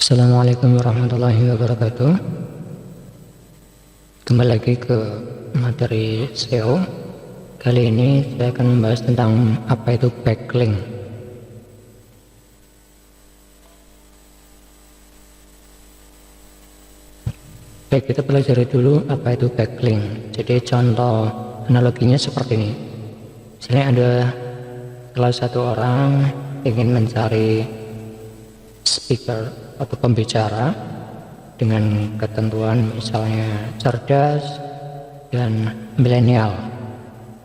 Assalamualaikum warahmatullahi wabarakatuh. Kembali lagi ke materi SEO. Kali ini saya akan membahas tentang apa itu backlink. Baik, kita pelajari dulu apa itu backlink. Jadi contoh analoginya seperti ini. Misalnya ada salah satu orang ingin mencari speaker atau pembicara dengan ketentuan misalnya cerdas dan milenial.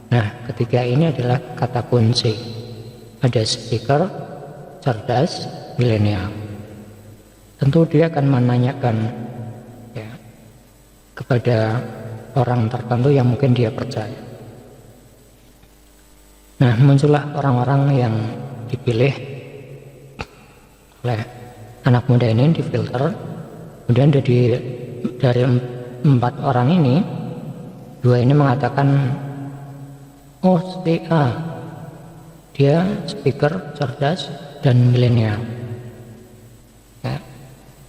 Nah, ketiga ini adalah kata kunci. Ada speaker, cerdas, milenial. Tentu dia akan menanyakan ya, kepada orang tertentu yang mungkin dia percaya. Nah, muncullah orang-orang yang dipilih oleh anak muda ini, difilter. Kemudian dari 4 orang ini, 2 ini mengatakan, oh si A, dia speaker, cerdas, dan milenial. Ya.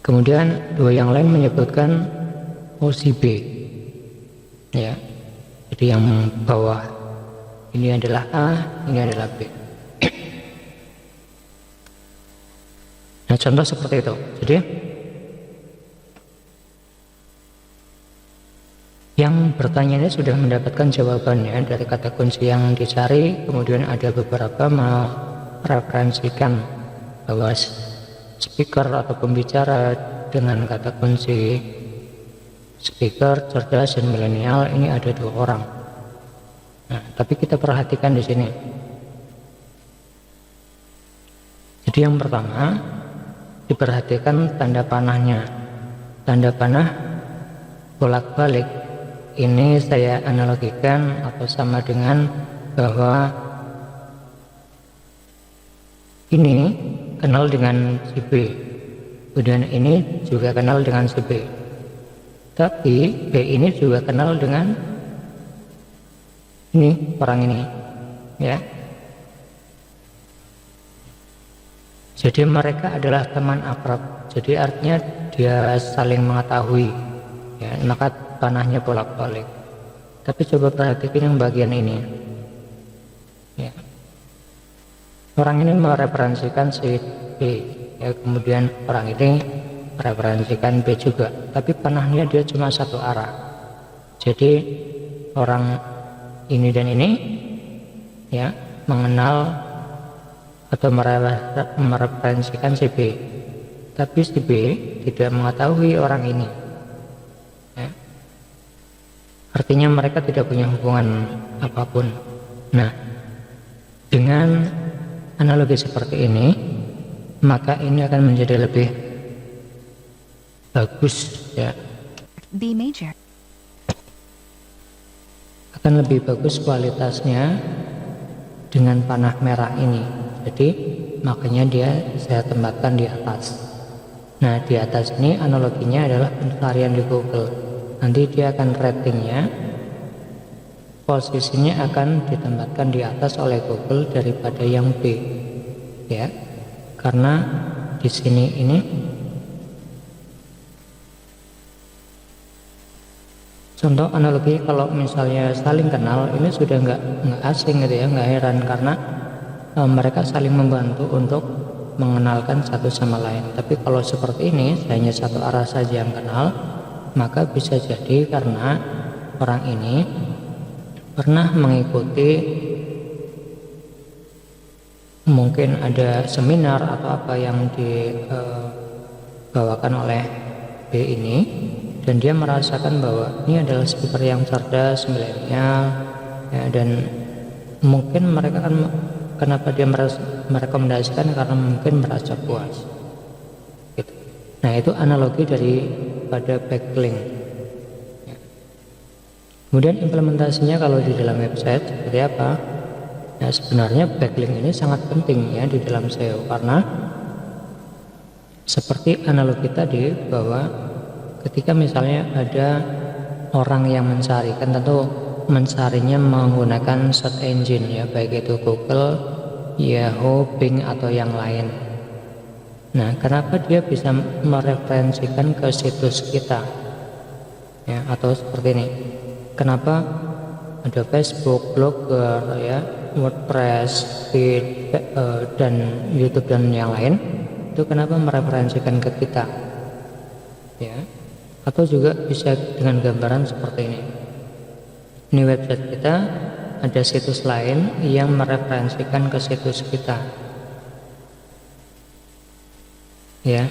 Kemudian 2 yang lain menyebutkan, oh si B, ya. Jadi yang bawah ini adalah A, ini adalah B. Nah, contoh seperti itu. Jadi yang bertanya ini sudah mendapatkan jawabannya dari kata kunci yang dicari. Kemudian ada beberapa mereferensikan bahwa speaker atau pembicara dengan kata kunci speaker, cerdas, dan milenial ini ada 2 orang. Nah, tapi kita perhatikan di sini. Jadi yang pertama, diperhatikan tanda panahnya. Tanda panah bolak-balik ini saya analogikan atau sama dengan bahwa ini kenal dengan si B, kemudian ini juga kenal dengan si B, tapi B ini juga kenal dengan ini, orang ini, ya. Jadi mereka adalah teman akrab. Jadi artinya dia saling mengetahui, ya, maka panahnya bolak-balik. Tapi coba perhatikan yang bagian ini, ya. Orang ini mereferensikan si B, ya, kemudian orang ini mereferensikan B juga, tapi panahnya dia cuma satu arah. Jadi orang ini dan ini, ya, mengenal atau mereferensikan si B, tapi si B tidak mengetahui orang ini, ya. Artinya mereka tidak punya hubungan apapun. Nah, dengan analogi seperti ini, maka ini akan menjadi lebih bagus, ya. B major. Akan lebih bagus kualitasnya dengan panah merah ini. Jadi makanya dia saya tempatkan di atas. Nah, di atas ini analoginya adalah pencarian di Google. Nanti dia akan ratingnya, posisinya akan ditempatkan di atas oleh Google daripada yang B, ya. Karena di sini ini contoh analogi kalau misalnya saling kenal, ini sudah nggak asing gitu ya, nggak heran karena mereka saling membantu untuk mengenalkan satu sama lain. Tapi kalau seperti ini hanya satu arah saja yang kenal, maka bisa jadi karena orang ini pernah mengikuti, mungkin ada seminar atau apa yang dibawakan oleh B ini, dan dia merasakan bahwa ini adalah speaker yang cerdas, milenial, ya, dan mungkin mereka kan kenapa dia merekomendasikan, karena mungkin merasa puas, gitu. Nah, itu analogi daripada backlink, ya. Kemudian implementasinya kalau di dalam website seperti apa? Nah, sebenarnya backlink ini sangat penting, ya, di dalam SEO, karena seperti analogi tadi bahwa ketika misalnya ada orang yang mencari, kan tentu mencarinya menggunakan search engine, ya, baik itu Google, Yahoo, Bing, atau yang lain. Nah, kenapa dia bisa mereferensikan ke situs kita? Ya, atau seperti ini. Kenapa ada Facebook, Blogger, ya, WordPress, Feed, dan YouTube dan yang lain? Itu kenapa mereferensikan ke kita? Ya. Atau juga bisa dengan gambaran seperti ini. Ini website kita, ada situs lain yang mereferensikan ke situs kita. Ya,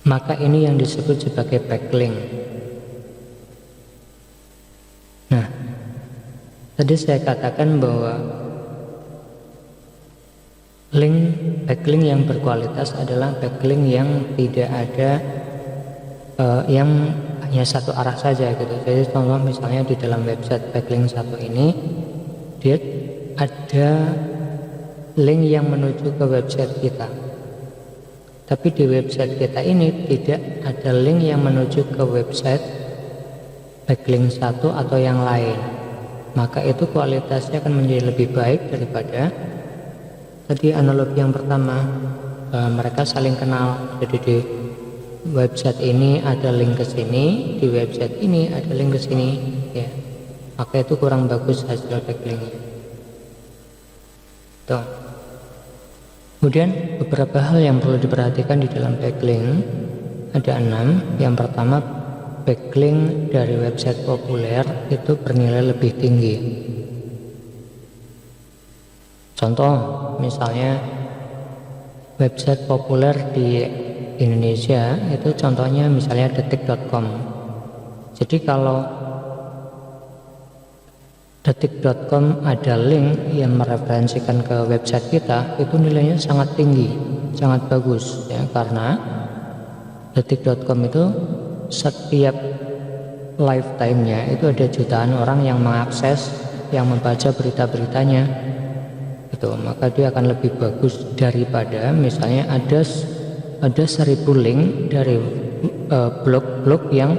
maka ini yang disebut sebagai backlink. Nah, tadi saya katakan bahwa backlink yang berkualitas adalah backlink yang tidak ada yang hanya satu arah saja gitu. Jadi contoh misalnya di dalam website backlink satu ini, dia ada link yang menuju ke website kita. Tapi di website kita ini tidak ada link yang menuju ke website backlink satu atau yang lain. Maka itu kualitasnya akan menjadi lebih baik daripada tadi analogi yang pertama. Mereka saling kenal. Jadi di website ini ada link ke sini, di website ini ada link ke sini, ya. Maka itu kurang bagus hasil backlinknya. Tuh. Kemudian beberapa hal yang perlu diperhatikan di dalam backlink ada 6. Yang pertama, backlink dari website populer itu bernilai lebih tinggi. Contoh misalnya website populer di Indonesia itu contohnya misalnya detik.com. Jadi kalau detik.com ada link yang mereferensikan ke website kita, itu nilainya sangat tinggi, sangat bagus ya, karena detik.com itu setiap lifetime-nya itu ada jutaan orang yang mengakses, yang membaca berita-beritanya itu, maka dia akan lebih bagus daripada misalnya ada 1000 link dari blog-blog yang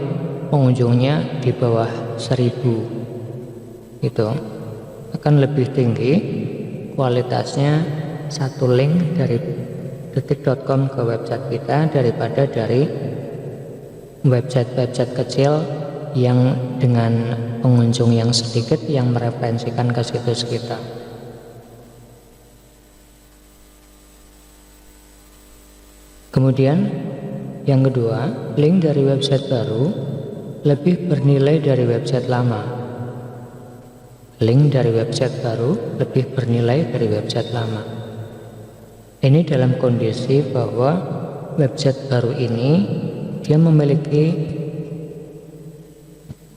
pengunjungnya di bawah 1000. Itu akan lebih tinggi kualitasnya satu link dari detik.com ke website kita daripada dari website-website kecil yang dengan pengunjung yang sedikit yang mereferensikan ke situs kita. Kemudian yang kedua, link dari website baru lebih bernilai dari website lama. Link dari website baru lebih bernilai dari website lama. Ini dalam kondisi bahwa website baru ini dia memiliki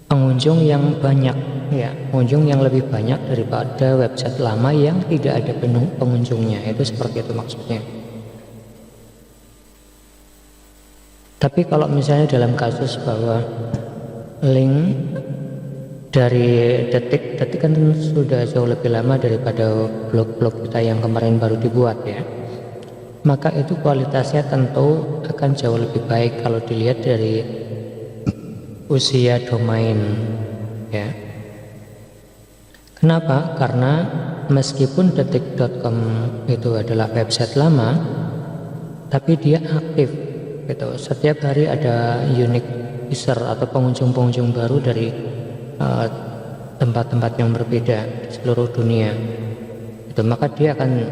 pengunjung yang banyak, ya, pengunjung yang lebih banyak daripada website lama yang tidak ada pengunjungnya. Itu seperti itu maksudnya. Tapi kalau misalnya dalam kasus bahwa link dari detik kan sudah jauh lebih lama daripada blog-blog kita yang kemarin baru dibuat ya, maka itu kualitasnya tentu akan jauh lebih baik kalau dilihat dari usia domain ya. Kenapa? Karena meskipun detik.com itu adalah website lama, tapi dia aktif gitu. Setiap hari ada unique user atau pengunjung-pengunjung baru dari tempat-tempat yang berbeda di seluruh dunia itu, maka dia akan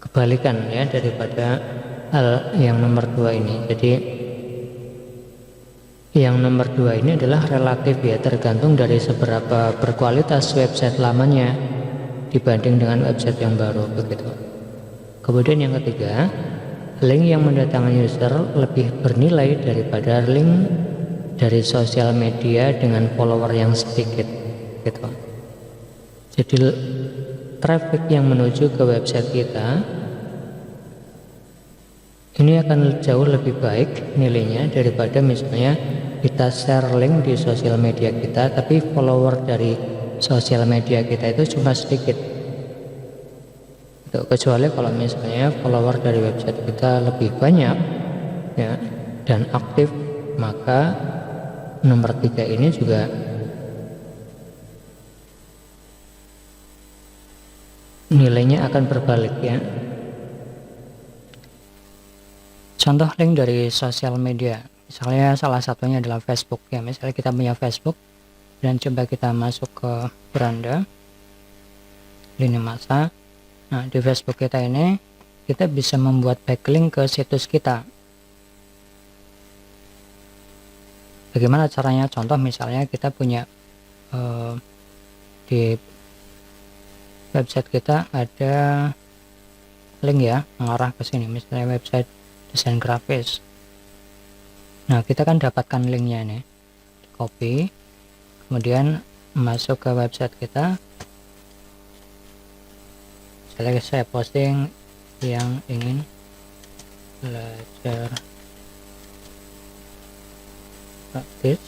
kebalikan ya daripada hal yang nomor 2 ini. Jadi yang nomor 2 ini adalah relatif ya, tergantung dari seberapa berkualitas website lamanya dibanding dengan website yang baru begitu. Kemudian yang ketiga, link yang mendatangkan user lebih bernilai daripada link dari sosial media dengan follower yang sedikit gitu. Jadi traffic yang menuju ke website kita ini akan jauh lebih baik nilainya daripada misalnya kita share link di sosial media kita tapi follower dari sosial media kita itu cuma sedikit gitu. Kecuali kalau misalnya follower dari website kita lebih banyak ya dan aktif, maka nomor 3 ini juga nilainya akan berbalik ya. contoh link dari sosial media. Misalnya salah satunya adalah Facebook ya. Misalnya kita punya Facebook dan coba kita masuk ke beranda lini masa. Nah, di Facebook kita ini kita bisa membuat backlink ke situs kita. Bagaimana caranya? Contoh misalnya kita punya di website kita ada link ya mengarah ke sini, misalnya website desain grafis. Nah, kita kan dapatkan linknya ini, copy, kemudian masuk ke website kita. Misalnya saya posting yang ingin belajar praktis,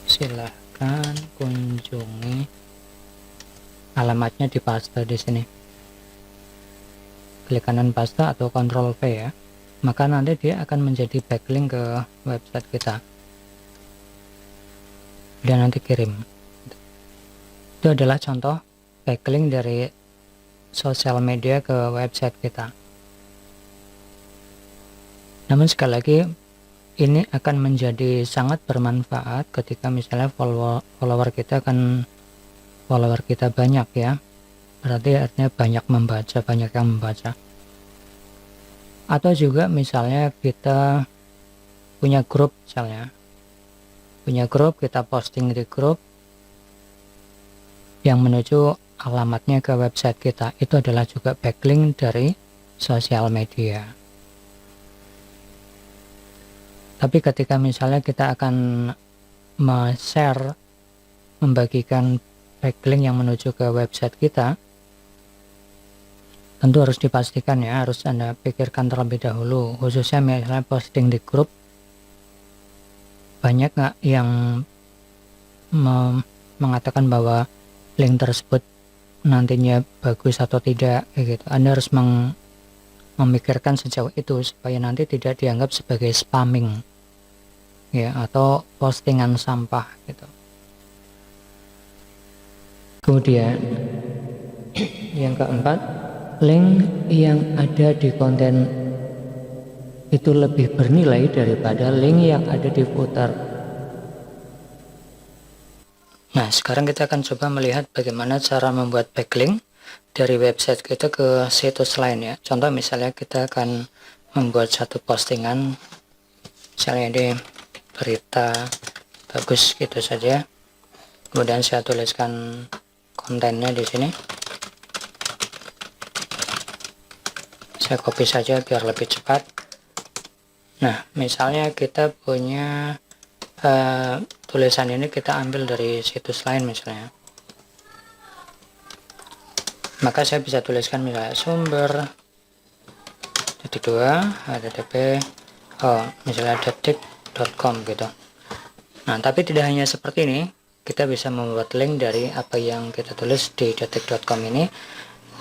silahkan kunjungi. Alamatnya di paste di sini. Klik kanan paste atau Ctrl V ya. Maka nanti dia akan menjadi backlink ke website kita. Dan nanti kirim. Itu adalah contoh backlink dari sosial media ke website kita. Namun sekali lagi, ini akan menjadi sangat bermanfaat ketika misalnya follower kita banyak ya. Berarti artinya banyak yang membaca. Atau juga misalnya kita punya grup, kita posting di grup yang menuju alamatnya ke website kita. Itu adalah juga backlink dari sosial media. Tapi ketika misalnya kita akan membagikan backlink yang menuju ke website kita, tentu harus dipastikan ya, harus Anda pikirkan terlebih dahulu, khususnya misalnya posting di grup, banyak nggak yang mengatakan bahwa link tersebut nantinya bagus atau tidak, kayak gitu. Anda harus memikirkan sejauh itu supaya nanti tidak dianggap sebagai spamming ya, atau postingan sampah gitu. Kemudian yang keempat, link yang ada di konten itu lebih bernilai daripada link yang ada di footer. Nah, sekarang kita akan coba melihat bagaimana cara membuat backlink dari website kita ke situs lain ya. Contoh misalnya kita akan membuat satu postingan, misalnya ini berita bagus gitu saja. Kemudian saya tuliskan kontennya di sini. Saya copy saja biar lebih cepat. Nah, misalnya kita punya tulisan ini kita ambil dari situs lain misalnya. Maka saya bisa tuliskan misalnya sumber .2 http misalnya detik.com gitu. Nah, tapi tidak hanya seperti ini, kita bisa membuat link dari apa yang kita tulis di detik.com ini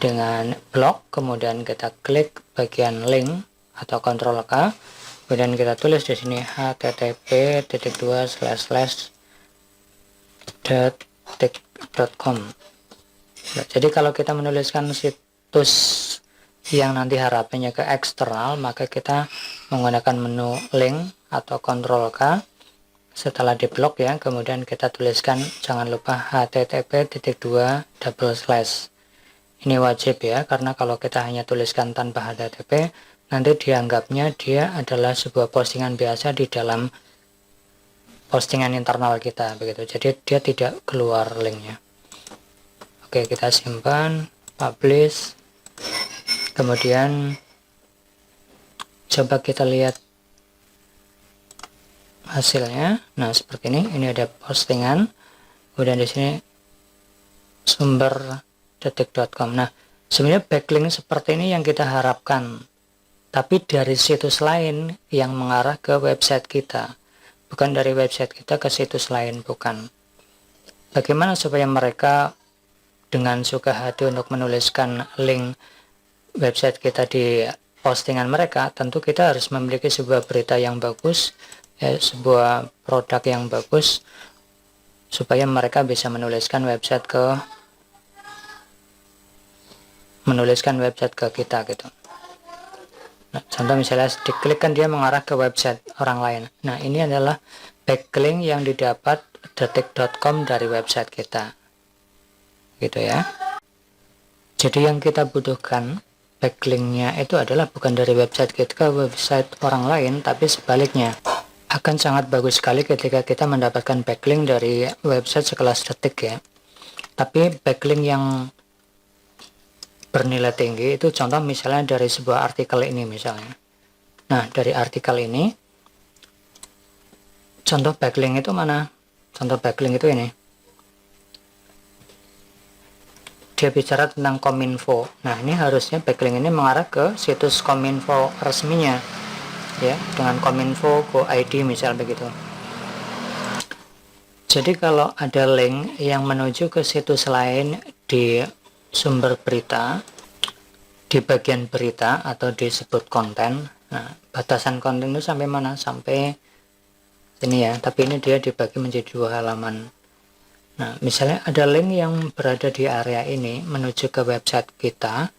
dengan blok, kemudian kita klik bagian link atau Ctrl K, kemudian kita tulis di sini http://detik.com. Jadi kalau kita menuliskan situs yang nanti harapannya ke eksternal, maka kita menggunakan menu link atau Ctrl K. Setelah diblok ya, kemudian kita tuliskan jangan lupa http://. Ini wajib ya, karena kalau kita hanya tuliskan tanpa http, nanti dianggapnya dia adalah sebuah postingan biasa di dalam postingan internal kita begitu. Jadi dia tidak keluar linknya. Oke, kita simpan, publish. Kemudian coba kita lihat hasilnya. Nah, seperti ini. Ini ada postingan. Kemudian di sini sumber detik.com. Nah, sebenarnya backlink seperti ini yang kita harapkan, tapi dari situs lain yang mengarah ke website kita, bukan dari website kita ke situs lain, bukan. Bagaimana supaya mereka dengan suka hati untuk menuliskan link website kita di postingan mereka? Tentu kita harus memiliki sebuah berita yang bagus, sebuah produk yang bagus, supaya mereka bisa menuliskan website ke kita gitu. Nah, Contoh misalnya diklik kan dia mengarah ke website orang lain. Nah, ini adalah backlink yang didapat detik.com dari website kita. Gitu ya. Jadi yang kita butuhkan backlinknya itu adalah bukan dari website kita ke website orang lain, tapi sebaliknya. Akan sangat bagus sekali ketika kita mendapatkan backlink dari website sekelas Detik ya. Tapi backlink yang bernilai tinggi itu contoh misalnya dari sebuah artikel ini misalnya. Nah, dari artikel ini contoh backlink itu mana? Contoh backlink itu ini. Dia bicara tentang Kominfo. Nah, ini harusnya backlink ini mengarah ke situs Kominfo resminya. Ya, dengan Kominfo Go ID misal begitu. Jadi kalau ada link yang menuju ke situs lain di sumber berita, di bagian berita atau disebut konten, nah batasan konten itu sampai mana? Sampai sini ya, tapi ini dia dibagi menjadi 2 halaman. Nah, misalnya ada link yang berada di area ini menuju ke website kita,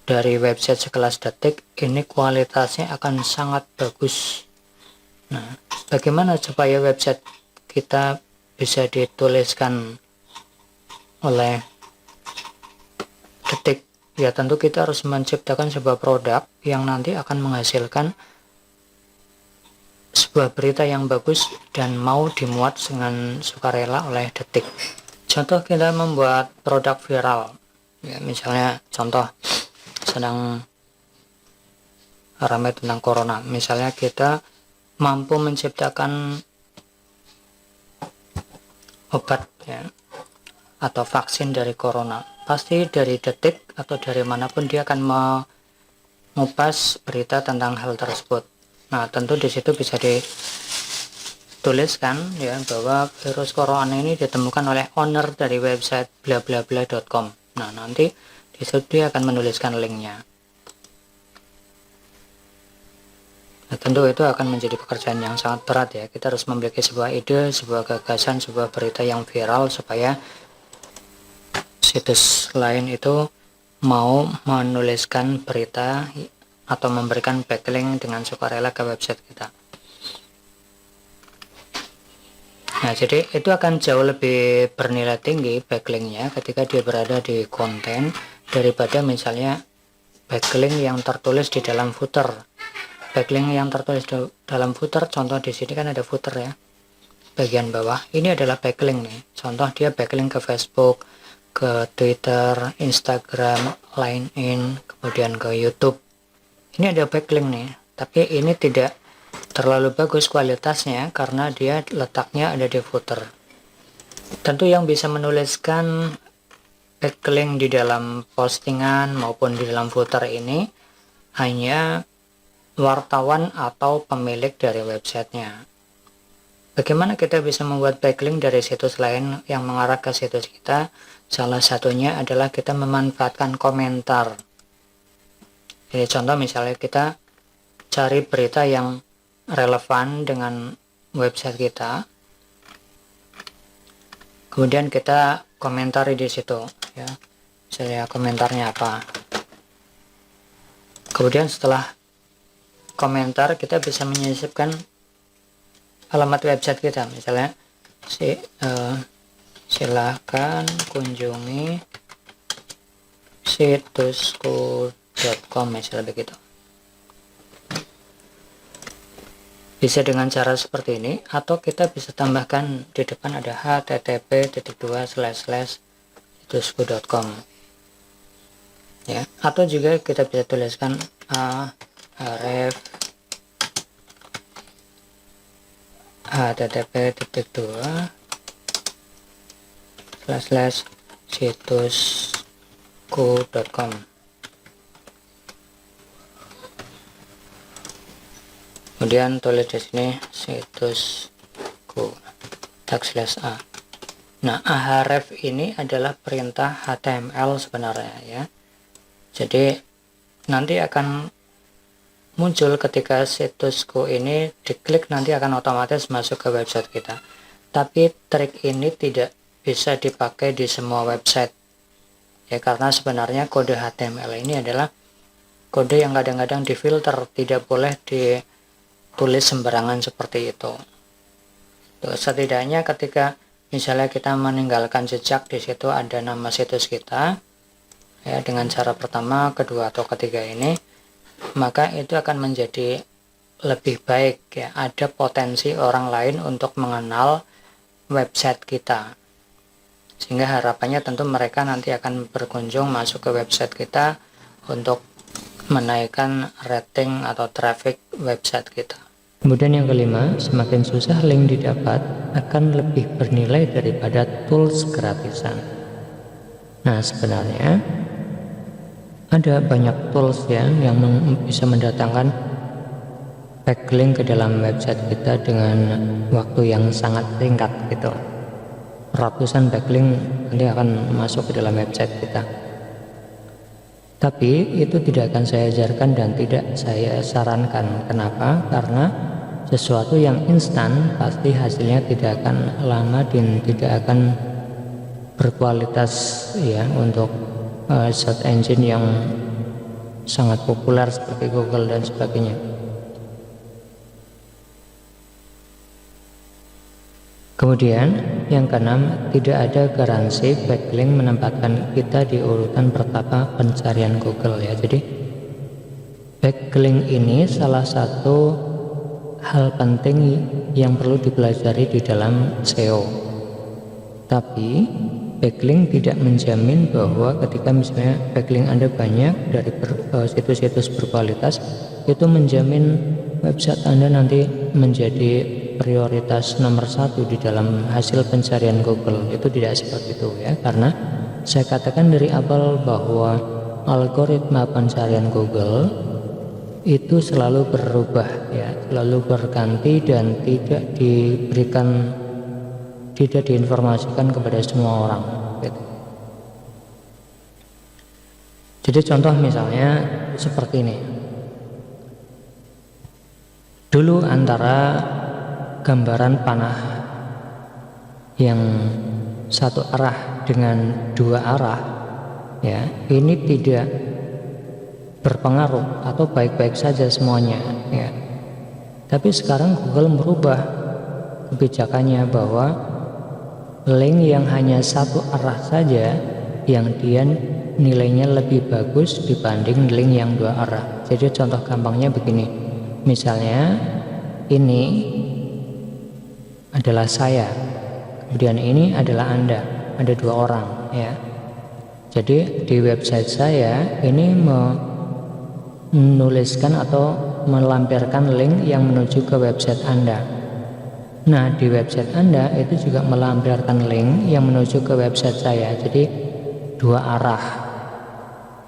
dari website sekelas Detik, ini kualitasnya akan sangat bagus. Nah, bagaimana supaya website kita bisa dituliskan oleh Detik? Ya tentu kita harus menciptakan sebuah produk yang nanti akan menghasilkan sebuah berita yang bagus dan mau dimuat dengan sukarela oleh Detik. Contoh kita membuat produk viral. Ya, misalnya contoh sedang ramai tentang corona. Misalnya kita mampu menciptakan obat ya, atau vaksin dari corona. Pasti dari Detik atau dari manapun dia akan mengupas berita tentang hal tersebut. Nah, tentu di situ bisa dituliskan ya bahwa virus corona ini ditemukan oleh owner dari website blablabla.com. Nah, nanti di situ dia akan menuliskan linknya. Nah, tentu itu akan menjadi pekerjaan yang sangat berat ya. Kita harus memiliki sebuah ide, sebuah gagasan, sebuah berita yang viral supaya situs lain itu mau menuliskan berita atau memberikan backlink dengan sukarela ke website kita. Nah, jadi itu akan jauh lebih bernilai tinggi backlinknya ketika dia berada di konten daripada misalnya backlink yang tertulis di dalam footer. Backlink yang tertulis dalam footer, contoh di sini kan ada footer ya, bagian bawah. Ini adalah backlink nih. Contoh dia backlink ke Facebook, ke Twitter, Instagram, LinkedIn, kemudian ke YouTube. Ini ada backlink nih, tapi ini tidak terlalu bagus kualitasnya karena dia letaknya ada di footer. Tentu yang bisa menuliskan backlink di dalam postingan maupun di dalam footer ini hanya wartawan atau pemilik dari websitenya. Bagaimana kita bisa membuat backlink dari situs lain yang mengarah ke situs kita? Salah satunya adalah kita memanfaatkan komentar. Jadi contoh misalnya kita cari berita yang relevan dengan website kita, kemudian kita komentari di situ ya. Misalnya komentarnya apa. Kemudian setelah komentar kita bisa menyisipkan alamat website kita, misalnya silakan kunjungi situsku.com misalnya begitu. Bisa dengan cara seperti ini, atau kita bisa tambahkan di depan ada http://situsku.com ya, atau juga kita bisa tuliskan href http://situsku.com. Kemudian tulis di sini situsku /a. Nah, href ini adalah perintah HTML sebenarnya ya. Jadi nanti akan muncul ketika situsku ini diklik, nanti akan otomatis masuk ke website kita. Tapi trik ini tidak bisa dipakai di semua website ya, karena sebenarnya kode HTML ini adalah kode yang kadang-kadang difilter, tidak boleh ditulis sembarangan seperti itu. Setidaknya ketika misalnya kita meninggalkan jejak, di situ ada nama situs kita ya, dengan cara pertama, kedua, atau ketiga ini, maka itu akan menjadi lebih baik ya, ada potensi orang lain untuk mengenal website kita, sehingga harapannya tentu mereka nanti akan berkunjung masuk ke website kita untuk menaikkan rating atau traffic website kita. Kemudian yang kelima, semakin susah link didapat akan lebih bernilai daripada tools gratisan. Nah, sebenarnya ada banyak tools ya yang bisa mendatangkan backlink ke dalam website kita dengan waktu yang sangat singkat gitu. Ratusan backlink nanti akan masuk ke dalam website kita. Tapi itu tidak akan saya ajarkan dan tidak saya sarankan. Kenapa? Karena sesuatu yang instan pasti hasilnya tidak akan lama dan tidak akan berkualitas ya untuk search engine yang sangat populer seperti Google dan sebagainya. Kemudian yang keenam, tidak ada garansi backlink menempatkan kita di urutan pertama pencarian Google ya. Jadi backlink ini salah satu hal penting yang perlu dipelajari di dalam SEO. Tapi backlink tidak menjamin bahwa ketika misalnya backlink Anda banyak dari situs-situs berkualitas, itu menjamin website Anda nanti menjadi prioritas nomor 1 di dalam hasil pencarian Google. Itu tidak seperti itu ya, karena saya katakan dari awal bahwa algoritma pencarian Google itu selalu berubah ya, selalu berganti dan tidak diinformasikan kepada semua orang gitu. Jadi contoh misalnya seperti ini. Dulu antara gambaran panah yang satu arah dengan dua arah ya, ini tidak berpengaruh atau baik-baik saja semuanya ya. Tapi sekarang Google merubah kebijakannya bahwa link yang hanya satu arah saja yang dia nilainya lebih bagus dibanding link yang dua arah. Jadi contoh gampangnya begini, misalnya ini adalah saya, kemudian ini adalah Anda, ada dua orang ya. Jadi di website saya ini menuliskan atau melampirkan link yang menuju ke website Anda. Nah, di website Anda itu juga melampirkan link yang menuju ke website saya. Jadi dua arah.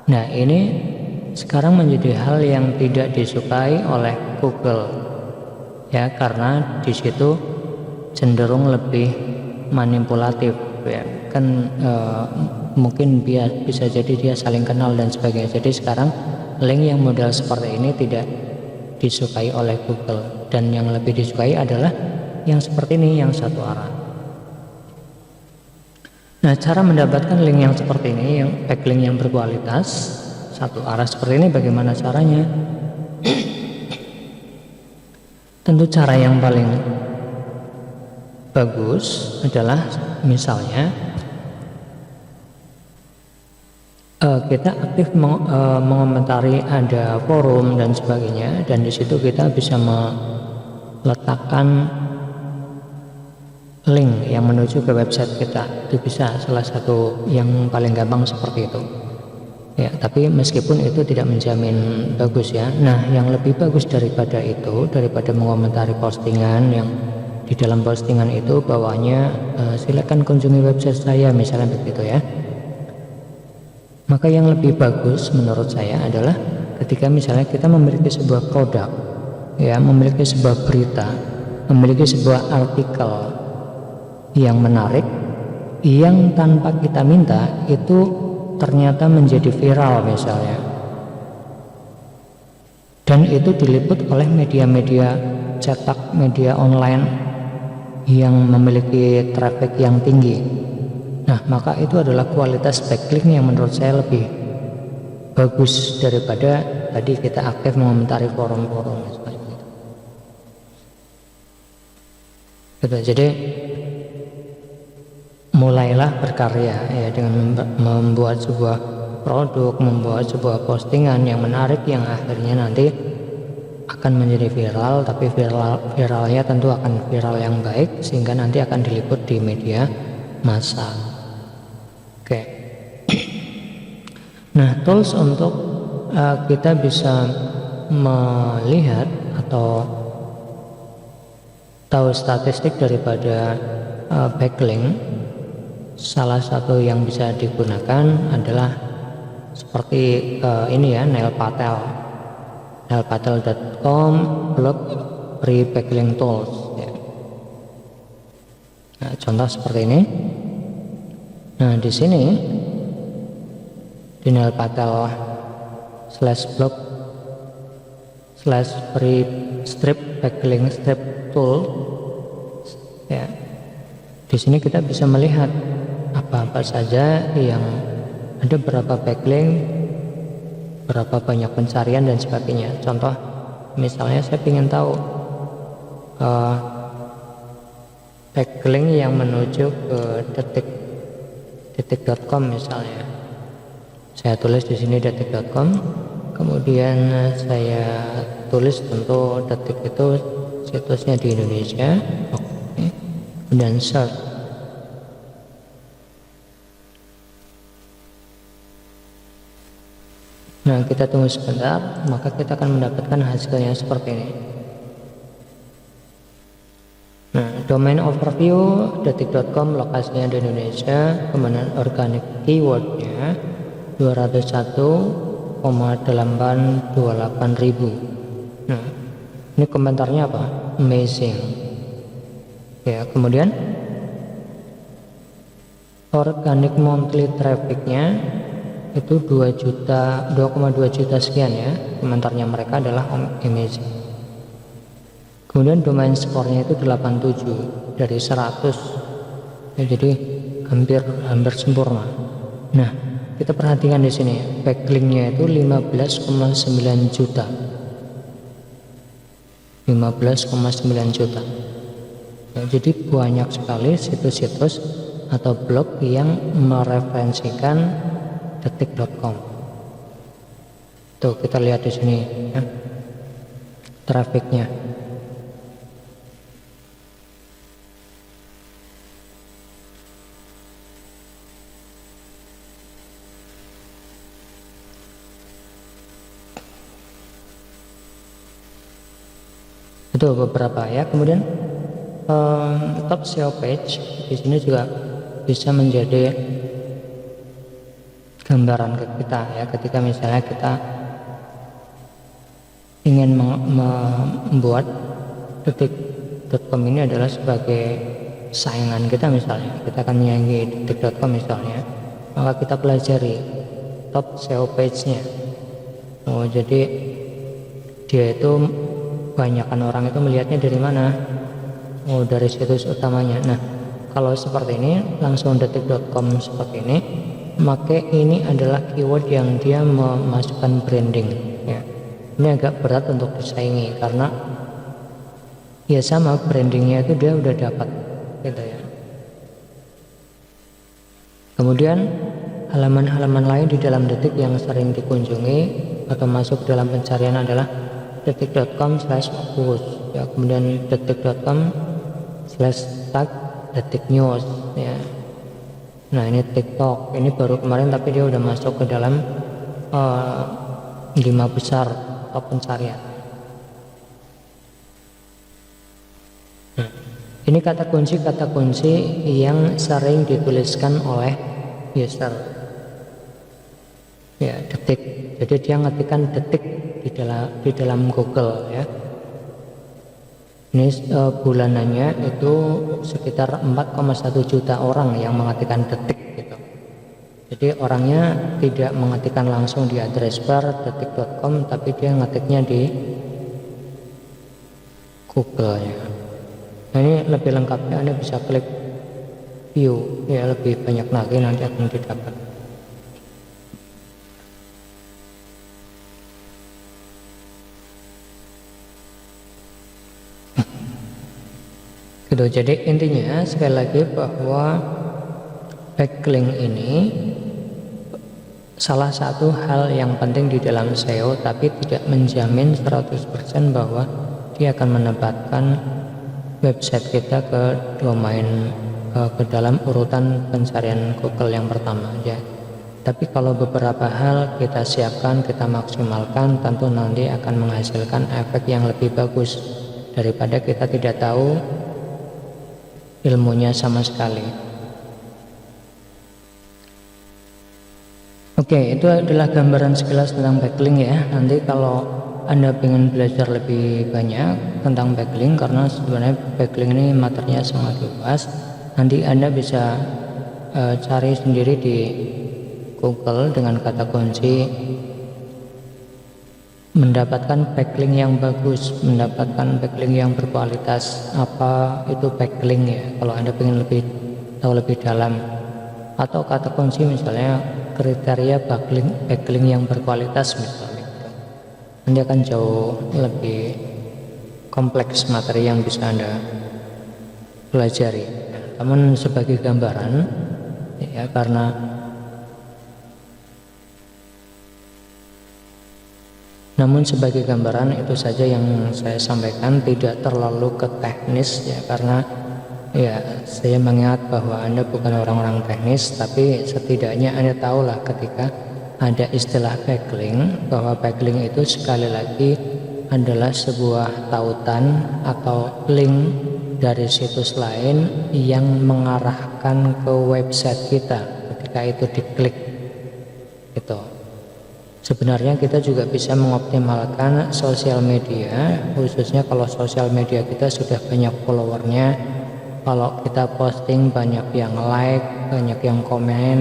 Nah, ini sekarang menjadi hal yang tidak disukai oleh Google ya, karena di situ cenderung lebih manipulatif ya kan, mungkin bisa jadi dia saling kenal dan sebagainya. Jadi sekarang link yang model seperti ini tidak disukai oleh Google, dan yang lebih disukai adalah yang seperti ini, yang satu arah. Nah, cara mendapatkan link yang seperti ini, yang backlink yang berkualitas satu arah seperti ini, bagaimana caranya? Tentu cara yang paling bagus adalah misalnya kita aktif mengomentari ada forum dan sebagainya, dan di situ kita bisa meletakkan link yang menuju ke website kita. Itu bisa salah satu yang paling gampang seperti itu ya, tapi meskipun itu tidak menjamin bagus ya. Nah, yang lebih bagus daripada itu, daripada mengomentari postingan yang di dalam postingan itu bawahnya silakan kunjungi website saya misalnya begitu ya, maka yang lebih bagus menurut saya adalah ketika misalnya kita memiliki sebuah produk ya, memiliki sebuah berita, memiliki sebuah artikel yang menarik, yang tanpa kita minta itu ternyata menjadi viral misalnya, dan itu diliput oleh media-media cetak, media online yang memiliki traffic yang tinggi. Nah, maka itu adalah kualitas backlink yang menurut saya lebih bagus daripada tadi kita aktif mengomentari forum-forum seperti itu. Gitu. Jadi mulailah berkarya ya dengan membuat sebuah produk, membuat sebuah postingan yang menarik yang akhirnya nanti akan menjadi viral, tapi viralnya tentu akan viral yang baik sehingga nanti akan diliput di media massa. Oke. Nah, tools untuk kita bisa melihat atau tahu statistik daripada backlink, salah satu yang bisa digunakan adalah seperti ini ya, nailpatel.com blog free backlink tools ya. Nah, contoh seperti ini. Nah, di sini di nailpatel/blog /free strip backlink strip tool ya. Di sini kita bisa melihat apa-apa saja yang ada, berapa backlink, berapa banyak pencarian dan sebagainya. Contoh misalnya saya ingin tahu backlink yang menuju ke detik.com misalnya. Saya tulis di sini detik.com, kemudian saya tulis tentu Detik itu situsnya di Indonesia. Oke. Dan search. Nah, kita tunggu sebentar, maka kita akan mendapatkan hasilnya seperti ini. Nah, domain overview detik.com, lokasinya di Indonesia, kemudian organic keywordnya 201,828 ribu. Nah, ini komentarnya apa? Amazing ya. Kemudian organic monthly trafficnya itu 2,2 juta sekian ya. Komentarnya mereka adalah amazing. Kemudian domain skornya itu 87 dari 100 ya, jadi hampir sempurna. Nah, kita perhatikan di sini backlinknya itu 15,9 juta. 15,9 juta ya, jadi banyak sekali situs-situs atau blog yang mereferensikan detik.com. Tuh, kita lihat di sini ya, trafiknya. Itu beberapa ya. Kemudian top SEO page di sini juga bisa menjadi gambaran ke kita ya, ketika misalnya kita ingin membuat detik.com ini adalah sebagai saingan kita, misalnya kita akan menyaingi detik.com misalnya, maka kita pelajari top SEO page-nya. Oh, jadi dia itu kebanyakan orang itu melihatnya dari mana? Oh, dari situs utamanya. Nah, kalau seperti ini langsung detik.com seperti ini, maka ini adalah keyword yang dia memasukkan branding ya. Ini agak berat untuk disaingi karena ya sama, brandingnya itu dia udah dapat gitu ya. Kemudian halaman-halaman lain di dalam Detik yang sering dikunjungi atau masuk dalam pencarian adalah detik.com/fokus ya, kemudian detik.com/tag detik news ya. Nah, ini TikTok, ini baru kemarin tapi dia udah masuk ke dalam 5 besar top pencarian. Nah, ini kata kunci yang sering dituliskan oleh user ya, detik. Jadi dia ngetikkan detik di dalam Google ya. Ini bulanannya itu sekitar 4,1 juta orang yang mengetikkan detik gitu. Jadi orangnya tidak mengetikkan langsung di address bar detik.com, tapi dia ngetiknya di Google ya. Nah, ini lebih lengkapnya Anda bisa klik view ya, lebih banyak lagi nanti akan didapat. Gitu. Jadi intinya sekali lagi bahwa backlink ini salah satu hal yang penting di dalam SEO, tapi tidak menjamin 100% bahwa dia akan menempatkan website kita ke domain ke dalam urutan pencarian Google yang pertama aja. Tapi kalau beberapa hal kita siapkan, kita maksimalkan, tentu nanti akan menghasilkan efek yang lebih bagus daripada kita tidak tahu ilmunya sama sekali. Oke, itu adalah gambaran sekilas tentang backlink ya. Nanti kalau Anda ingin belajar lebih banyak tentang backlink, karena sebenarnya backlink ini materinya sangat luas, nanti Anda bisa cari sendiri di Google dengan kata kunci mendapatkan backlink yang bagus, mendapatkan backlink yang berkualitas. Apa itu backlink ya, kalau Anda ingin tahu lebih dalam, atau kata kunci misalnya kriteria backlink yang berkualitas misalnya, nanti akan jauh lebih kompleks materi yang bisa Anda pelajari. Namun sebagai gambaran ya, namun sebagai gambaran itu saja yang saya sampaikan, tidak terlalu ke teknis ya, karena ya saya mengingat bahwa Anda bukan orang-orang teknis, tapi setidaknya Anda tahulah ketika ada istilah backlink, bahwa backlink itu sekali lagi adalah sebuah tautan atau link dari situs lain yang mengarahkan ke website kita ketika itu diklik gitu. Sebenarnya kita juga bisa mengoptimalkan sosial media, khususnya kalau sosial media kita sudah banyak followernya. Kalau kita posting banyak yang like, banyak yang komen,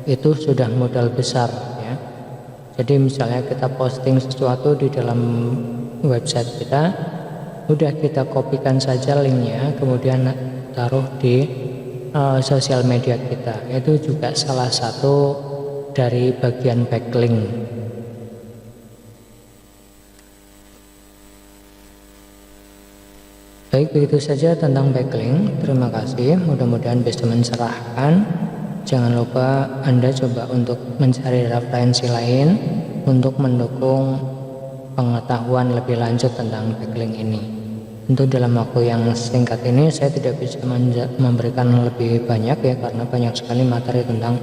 itu sudah modal besar ya. Jadi misalnya kita posting sesuatu di dalam website kita, udah kita kopikan saja linknya, kemudian taruh di sosial media kita. Itu juga salah satu dari bagian backlink. Baik, begitu saja tentang backlink. Terima kasih, mudah-mudahan bisa mencerahkan. Jangan lupa Anda coba untuk mencari referensi lain untuk mendukung pengetahuan lebih lanjut tentang backlink ini. Tentu dalam waktu yang singkat ini saya tidak bisa memberikan lebih banyak ya, karena banyak sekali materi tentang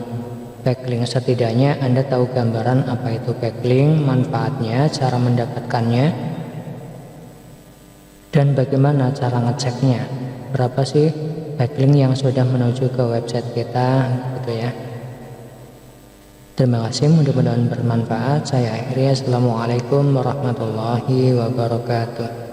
backlink. Setidaknya Anda tahu gambaran apa itu backlink, manfaatnya, cara mendapatkannya, dan bagaimana cara ngeceknya. Berapa sih backlink yang sudah menuju ke website kita gitu ya. Terima kasih, mudah-mudahan bermanfaat. Saya akhiri. Assalamualaikum warahmatullahi wabarakatuh.